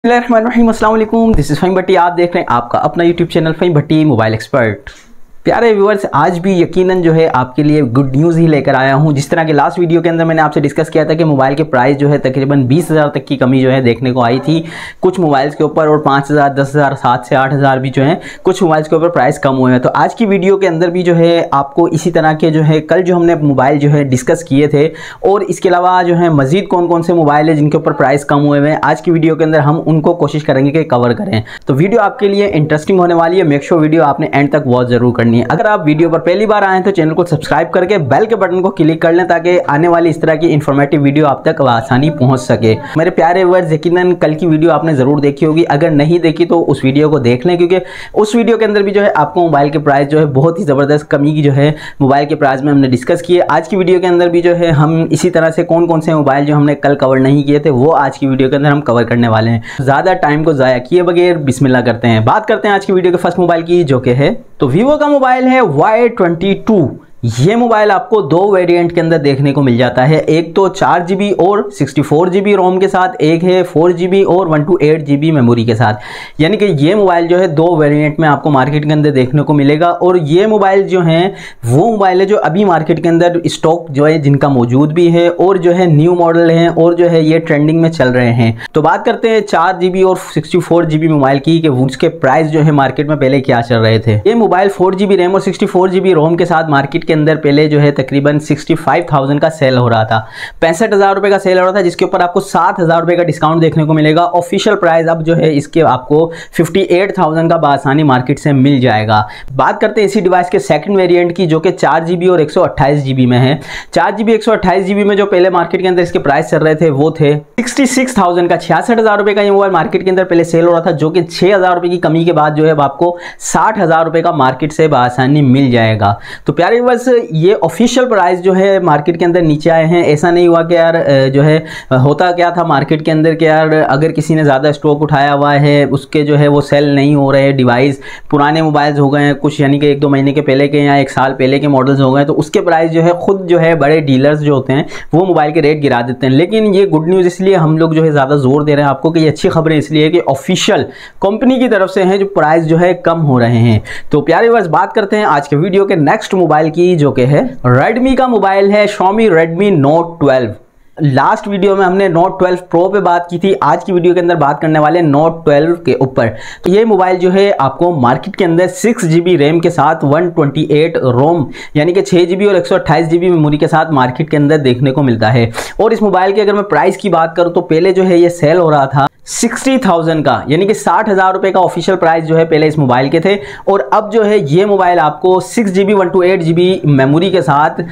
अस्सलाम वालेकुम, this is Faheem भट्टी। आप देख रहे हैं आपका अपना यूट्यूब चैनल फ़हीम भट्टी मोबाइल एक्सपर्ट। प्यारे व्यूअर्स, आज भी यकीनन जो है आपके लिए गुड न्यूज़ ही लेकर आया हूं। जिस तरह के लास्ट वीडियो के अंदर मैंने आपसे डिस्कस किया था कि मोबाइल के प्राइस जो है तकरीबन 20,000 तक की कमी जो है देखने को आई थी कुछ मोबाइल्स के ऊपर, और 5,000, 10,000, 7 से 8,000 भी जो है कुछ मोबाइल्स के ऊपर प्राइस कम हुए हैं। तो आज की वीडियो के अंदर भी जो है आपको इसी तरह के जो है कल जो हमने मोबाइल जो है डिस्कस किए थे, और इसके अलावा जो है मजीद कौन कौन से मोबाइल है जिनके ऊपर प्राइस कम हुए हैं, आज की वीडियो के अंदर हम उनको कोशिश करेंगे कि कवर करें। तो वीडियो आपके लिए इंटरेस्टिंग होने वाली है। मेक श्योर वीडियो आपने एंड तक वॉच जरूर करनी है। अगर आप वीडियो पर पहली बार आए तो चैनल को सब्सक्राइब करके बेल के बटन को क्लिक कर लें ताकि आने वाली इस तरह की इंफॉर्मेटिव वीडियो आप तक आसानी पहुंच सके। मेरे प्यारे व्यूअर्स, यकीनन कल की वीडियो आपने जरूर देखी होगी। अगर नहीं देखी तो उस वीडियो को देख लें, क्योंकि उस वीडियो के अंदर भी जो है आपको मोबाइल के प्राइस जो है बहुत ही ज़बरदस्त कमी की जो है मोबाइल के प्राइस में हमने डिस्कस किए। आज की वीडियो के अंदर भी जो है हम इसी तरह से कौन कौन से मोबाइल जो हमने कल कवर नहीं किए थे वो आज की वीडियो के अंदर हम कवर करने वाले हैं। ज़्यादा टाइम को ज़ाया किए बगैर बिस्मिल्लाह करते हैं। बात करते हैं आज की वीडियो के फर्स्ट मोबाइल की, जो कि है तो वीवो का मोबाइल है Y22। ये मोबाइल आपको दो वेरिएंट के अंदर देखने को मिल जाता है। एक तो 4GB और 64GB रोम के साथ, एक है 4GB और 128GB मेमोरी के साथ। यानी कि ये मोबाइल जो है दो वेरिएंट में आपको मार्केट के अंदर देखने को मिलेगा। और ये मोबाइल जो है वो मोबाइल है जो अभी मार्केट के अंदर स्टॉक जो है जिनका मौजूद भी है, और जो है न्यू मॉडल है, और जो है ये ट्रेंडिंग में चल रहे हैं। तो बात करते हैं 4GB और 64GB मोबाइल की, कि उसके प्राइस जो है मार्केट में पहले क्या चल रहे थे। ये मोबाइल 4GB रैम और 64GB रोम के साथ मार्केट के अंदर पहले जो है तकरीबन 65,000 का सेल हो रहा था, 65,000 रुपए का सेल हो रहा था, जिसके ऊपर आपको 7,000 रुपए का डिस्काउंट देखने को मिलेगा। ऑफिशियल प्राइस अब जो है इसके आपको 58,000 का बासानी मार्केट से मिल जाएगा। बात करते हैं इसी डिवाइस के सेकंड वेरिएंट की, जो कि 4GB और 128GB में है। 4GB 128GB में जो पहले मार्केट के अंदर इसके प्राइस चल रहे थे वो थे 66,000 का, 66,000 रुपए का ये मोबाइल मार्केट के अंदर पहले सेल हो रहा था, जो कि 6,000 रुपए की कमी के बाद जो है आपको 60,000 रुपए का मार्केट से बासानी मिल जाएगा। तो प्यारे बस ये ऑफिशियल प्राइस जो है मार्केट के अंदर नीचे आए हैं। ऐसा नहीं हुआ कि यार जो है होता क्या था मार्केट के अंदर कि यार अगर किसी ने ज़्यादा स्टॉक उठाया हुआ है उसके जो है वो सेल नहीं हो रहे, डिवाइस पुराने मोबाइल्स हो गए हैं कुछ, यानी कि 1-2 महीने के पहले के या 1 साल पहले के मॉडल्स हो गए, तो उसके प्राइस जो है खुद जो है बड़े डीलर्स जो होते हैं वो मोबाइल के रेट गिरा देते हैं। लेकिन ये गुड न्यूज़ इसलिए हम लोग जो है ज़्यादा जोर दे रहे हैं आपको कि ये अच्छी खबरें इसलिए है कि ऑफिशियल कंपनी की तरफ से हैं जो प्राइस जो है कम हो रहे हैं। तो प्यारे बस बात करते हैं आज के वीडियो के नेक्स्ट मोबाइल की, जो कि है Redmi का मोबाइल है Xiaomi Redmi Note 12। Last video में हमने Note 12 Pro पे बात की थी, आज की वीडियो के अंदर बात करने वाले Note 12 के ऊपर। तो ये मोबाइल जो है आपको मार्केट के अंदर 6GB रैम के साथ 128 रोम यानी कि 6GB और 128GB मेमोरी के साथ मार्केट के अंदर देखने को मिलता है। और इस मोबाइल की अगर मैं प्राइस की बात करूं तो पहले जो है ये सेल हो रहा था 60,000 का, यानी कि 60,000 रुपए का ऑफिशियल प्राइस जो है पहले इस मोबाइल के थे। और अब जो है ये मोबाइल आपको 6GB 128GB मेमोरी के साथ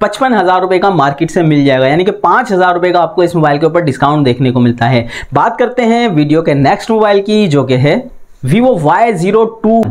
55,000 रुपए का मार्केट से मिल जाएगा, यानी कि 5,000 रुपए का आपको इस मोबाइल के ऊपर डिस्काउंट देखने को मिलता है। बात करते हैं वीडियो के नेक्स्ट मोबाइल की, जो कि है Vivo Y02।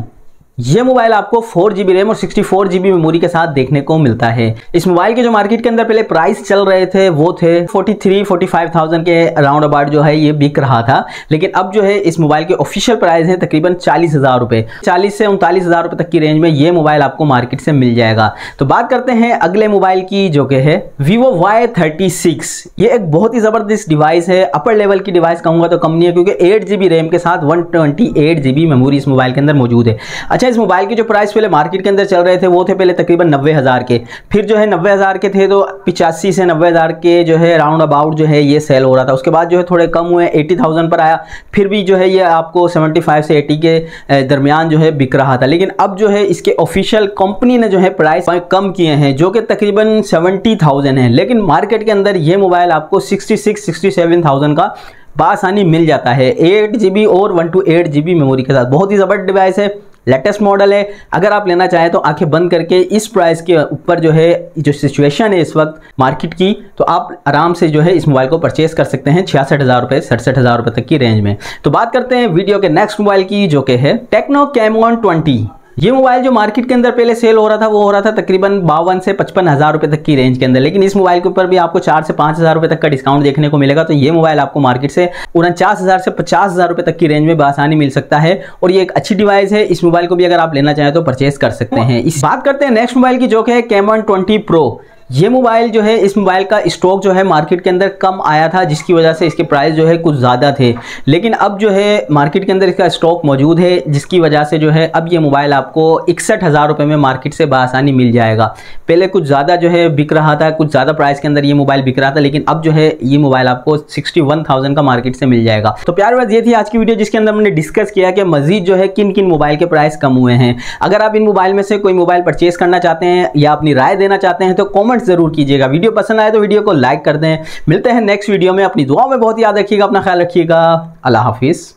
ये मोबाइल आपको 4GB रैम और 64GB मेमोरी के साथ देखने को मिलता है। इस मोबाइल के जो मार्केट के अंदर पहले प्राइस चल रहे थे वो थे 43-45,000 के अराउंड अबाउट जो है ये बिक रहा था। लेकिन अब जो है इस मोबाइल के ऑफिशियल प्राइस है तकरीबन 40,000 रुपए, 40 से 39,000 रुपए तक की रेंज में ये मोबाइल आपको मार्केट से मिल जाएगा। तो बात करते हैं अगले मोबाइल की, जो कि है Vivo Y36। ये एक बहुत ही जबरदस्त डिवाइस है, अपर लेवल की डिवाइस कहूंगा तो कम नहीं है, क्योंकि 8GB रैम के साथ 128GB मेमोरी इस मोबाइल के अंदर मौजूद है। अच्छा, इस मोबाइल के जो प्राइस पहले मार्केट के अंदर चल रहे थे वो थे पहले तकरीबन 90,000 के, फिर जो है 90,000 के थे तो 85 से 90,000 के जो है राउंड अबाउट जो है ये सेल हो रहा था। उसके बाद जो है थोड़े कम हुए, 80,000 पर आया, फिर भी जो है ये आपको 75 से 80 के दरमियान जो है बिक रहा था। लेकिन अब जो है इसके ऑफिशियल कंपनी ने जो है प्राइस कम किए हैं, जो कि तकरीबन 70,000 है। लेकिन मार्केट के अंदर ये मोबाइल आपको 66-67,000 का बासानी मिल जाता है, 8GB और 128GB मेमोरी के साथ। बहुत ही ज़बरदस्त डिवाइस है, लेटेस्ट मॉडल है। अगर आप लेना चाहें तो आंखें बंद करके इस प्राइस के ऊपर जो है जो सिचुएशन है इस वक्त मार्केट की, तो आप आराम से जो है इस मोबाइल को परचेज कर सकते हैं 66,000 रुपये 67,000 रुपये तक की रेंज में। तो बात करते हैं वीडियो के नेक्स्ट मोबाइल की, जो कि है Tecno Camon 20। ये मोबाइल जो मार्केट के अंदर पहले सेल हो रहा था वो हो रहा था तकरीबन 52 से 55,000 रुपए तक की रेंज के अंदर। लेकिन इस मोबाइल के ऊपर भी आपको 4 से 5,000 रुपए तक का डिस्काउंट देखने को मिलेगा। तो ये मोबाइल आपको मार्केट से 49,000 से 50,000 रुपए तक की रेंज में आसानी मिल सकता है, और ये एक अच्छी डिवाइस है। इस मोबाइल को भी अगर आप लेना चाहें तो परचेज कर सकते हैं। इस बात करते हैं नेक्स्ट मोबाइल की, जो कि है Camon 20 Pro। ये मोबाइल जो है, इस मोबाइल का स्टॉक जो है मार्केट के अंदर कम आया था, जिसकी वजह से इसके प्राइस जो है कुछ ज़्यादा थे। लेकिन अब जो है मार्केट के अंदर इसका स्टॉक मौजूद है, जिसकी वजह से जो है अब ये मोबाइल आपको 61,000 रुपये में मार्केट से बआसानी मिल जाएगा। पहले कुछ ज़्यादा जो है बिक रहा था, कुछ ज़्यादा प्राइस के अंदर ये मोबाइल बिक रहा था, लेकिन अब जो है ये मोबाइल आपको 61,000 का मार्केट से मिल जाएगा। तो प्यारे बात ये थी आज की वीडियो, जिसके अंदर हमने डिस्कस किया कि मजीद जो है किन किन मोबाइल के प्राइस कम हुए हैं। अगर आप इन मोबाइल में से कोई मोबाइल परचेज करना चाहते हैं या अपनी राय देना चाहते हैं तो कमेंट जरूर कीजिएगा। वीडियो पसंद आए तो वीडियो को लाइक कर दें। मिलते हैं नेक्स्ट वीडियो में, अपनी दुआओं में बहुत याद रखिएगा, अपना ख्याल रखिएगा। अल्लाह हाफिज़।